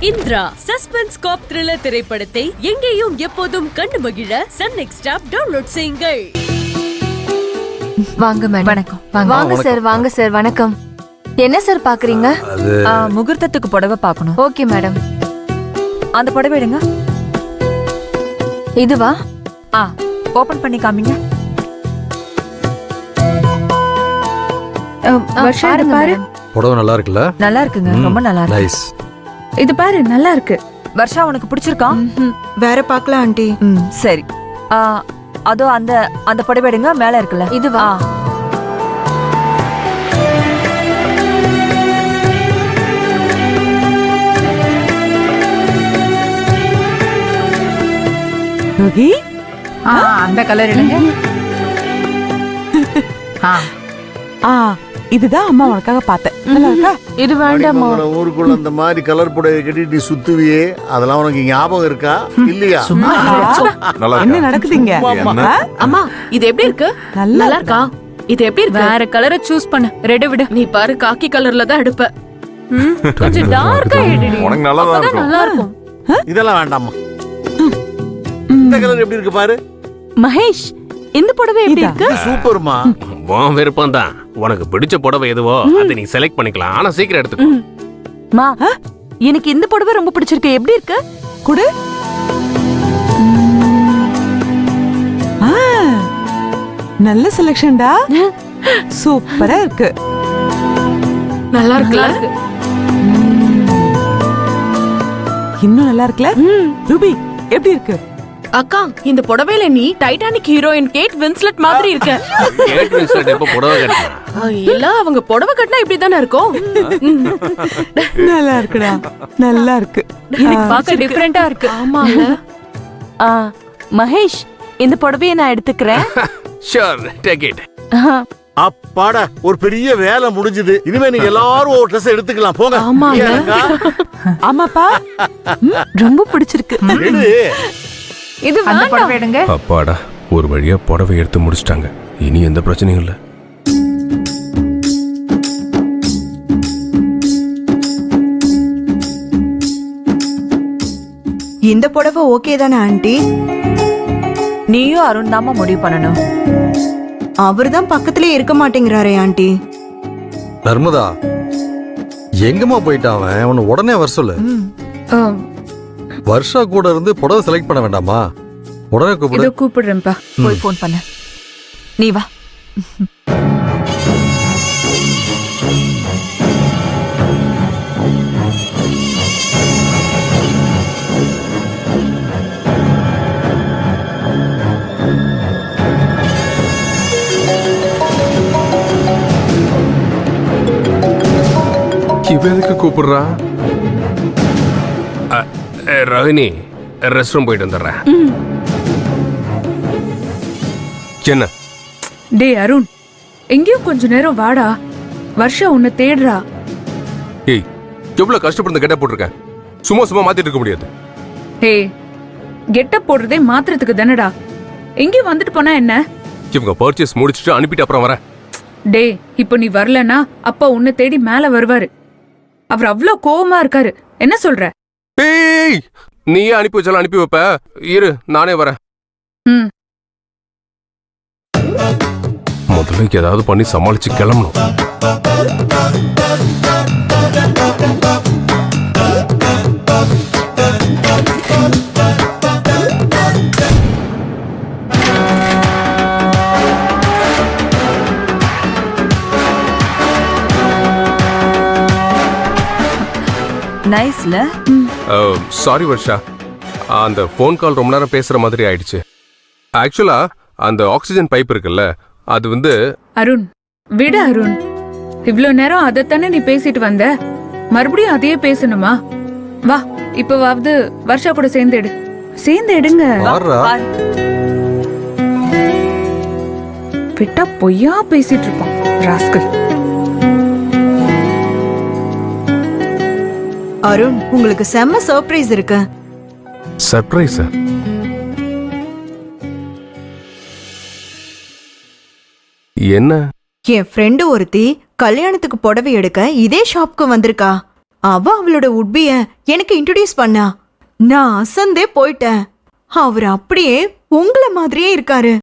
Indira suspense காப் thriller திரைப்படத்தை எங்கேயும் எப்போதும் கண்டு மகிழ சன் நெக்ஸ்ட் ஆப் டவுன்லோட் செய்யுங்கள். வாங்க மேடம். வணக்கம். வாங்க சார், வாங்க சார். வணக்கம். என்ன சார் பாக்குறீங்க? முகூர்த்தத்துக்கு புடவை பார்க்கணும். Okay madam. அந்த புடவை எடுங்க. இதுவா? ஓபன் பண்ணி காமிங்க. வர்ஷா, இது பாரு. புடவை நல்லா இருக்குல்ல? நல்லா இருக்குங்க, ரொம்ப நல்லா இருக்கு. நைஸ். இது பாரு, நல்லா இருக்கு. வர்ஷா, உனக்கு பிடிச்சிருக்கா? வேற பாக்கலாம் ஆண்டி. சரி. அதோ அந்த அந்த புடவை எடுங்க, மேல இருக்குல்ல. இதுவா? ருகி, அந்த கலர் எடுங்க. இதுதான் அம்மா உனக்காக பார்த்தேன். நல்லா இருக்கா? இது வேண்டாமா? ஊருக்குள்ள அந்த மாதிரி கலர் புடவை கட்டிட்டு சுத்துவியே, அதெல்லாம் உனக்கு ஞாபகம் இருக்கா இல்லையா? என்ன நடக்குதுங்க? அம்மா, இது எப்படி இருக்கு? நல்லா இருக்கா? இது எப்படி இருக்கு? வேற கலரை சூஸ் பண்ணு. ரெட் விடு. நீ பாரு, காக்கி கலர்ல தான் எடுப்ப. கொஞ்சம் டார்க்கா எடுடி. உனக்கு நல்லா இருக்கும். இதெல்லாம் வேண்டாமா? இந்த கலர் எப்படி இருக்கு பாரு. மகேஷ், இந்த புடவை எப்படி இருக்கு? சூப்பர்மா. உன் விருப்பம் தான். உனக்கு பிடிச்ச புடவை எதுவோ அதை நீ செலக்ட் பண்ணிக்கலாம். ஆனா சீக்கிரம் எடுத்துக்கோ. மா, எனக்கு இந்த புடவை ரொம்ப பிடிச்சிருக்கு. எப்படி இருக்கு? குடு. நல்ல செலக்ஷன்டா. சூப்பரா இருக்கு. நல்லா இருக்குல்ல? இன்னும் நல்லா இருக்குல்ல? ரூபி, எப்படி இருக்கு? அக்கா, இந்த புடவையில நீ டைட்டானிக் ஹீரோயின் கேட் வின்ஸ்லெட் மாதிரி இருக்க. கேட் வின்ஸ்லெட் எப்ப புடவை கட்டினா? எல்லாம் அவங்க புடவை கட்டினா இப்படி தானே இருக்கும். நல்லா இருக்குடா, நல்லா இருக்கு. எனக்கு பார்க்க டிஃபரெண்டா இருக்கு. ஆமால. மகேஷ், இந்த புடவையை நான் எடுத்துக்கிறேன். Sure, take it. அப்பாடா, ஒரு பெரிய வேலை முடிஞ்சது. இனிமே நீங்க எல்லாரும் ஒரு ட்ரெஸ் எடுத்துக்கலாம். போங்க. ஆமாப்பா, ரொம்ப பிடிச்சிருக்கு. இது அந்த புடவை எடுங்க. அப்பாடா, ஒரு வழியா புடவை எடுத்து முடிச்சிட்டாங்க. இனி எந்த பிரச்சனையும் இல்ல. இந்த புடவை ஓகே தானே ஆண்டி? நீயும் அருண் தாமா முடிவு பண்ணணும். அவர்தான் பக்கத்திலே இருக்க மாட்டேங்கிறாரே ஆண்டி. நர்மதா, எங்கம்மா போயிட்டான் அவன்? அவனை உடனே வர சொல்லு. வர்ஷா கூட இருந்து புடவை செலக்ட் பண்ண வேண்டாமா? உடனே கூப்பிடு. கூப்பிடுறேன்ப்பா. போய் போன் பண்ண. நீ வா. இவன் எதுக்கு கூப்பிடுறா? ரோஹிணி, ரெஸ்ட் ரூம் போயிட்டு வந்துடுறேன். என்ன? டே அருண், எங்கேயும் கொஞ்ச நேரம் வாடா. வர்ஷா உன்னை தேடுறா. ஏய், எவ்வளவு கஷ்டப்பட்டு கெட்ட போட்டிருக்கேன். சும்மா சும்மா மாத்திட்டு இருக்க முடியாது. ஹே, கெட்டப் போடுறதே மாத்திரத்துக்கு தானடா. எங்கேயும் வந்துட்டு போனா என்ன? இவங்க பர்ச்சேஸ் முடிச்சுட்டு அனுப்பிட்டு அப்புறம் வரேன். டே, இப்போ நீ வரலனா அப்பா உன்னை தேடி மேல வருவாரு. அவர் அவ்வளோ கோவமா இருக்காரு. என்ன சொல்ற? ஏய், நீயே அனுப்பி வச்சாலும் அனுப்பி வைப்ப. இரு, நானே வரேன். முதல்ல ஏதாவது பண்ணி சமாளிச்சு கிளம்பணும். நைஸ்ல. சாரி வர்ஷா, அந்த ஃபோன் கால் ரொம்ப நேரம் பேசுற மாதிரி ஆயிடுச்சு. ஆக்சுவலா அந்த ஆக்சிஜன் பைப் இருக்குல்ல, அது வந்து... அருண், விடு அருண். இவ்ளோ நேரம் அதைத்தானே நீ பேசிட்டு வந்த. மறுபடியும் அதையே பேசணுமா? வா, இப்பவாவது வர்ஷா கூட சேர்ந்து எடு. சேர்ந்து எடுங்க. விட்டா பொய்யா பேசிட்டு இருப்பான் ராஸ்கல். அருண், உங்களுக்கு செம்ம சர்ப்ரைஸ் இருக்கு. சர்ப்ரைஸ்? என்ன? என் ஃப்ரெண்டு ஒருத்தி கல்யாணத்துக்கு புடவை எடுக்க இதே ஷாப்க்கு வந்திருக்கா. அவ அவளோட உட்பிய எனக்கு இன்ட்ரோடியூஸ் பண்ணா. நான் அசந்தே போயிட்டேன். அவர் அப்படியே உங்களை மாதிரியே இருக்காரு.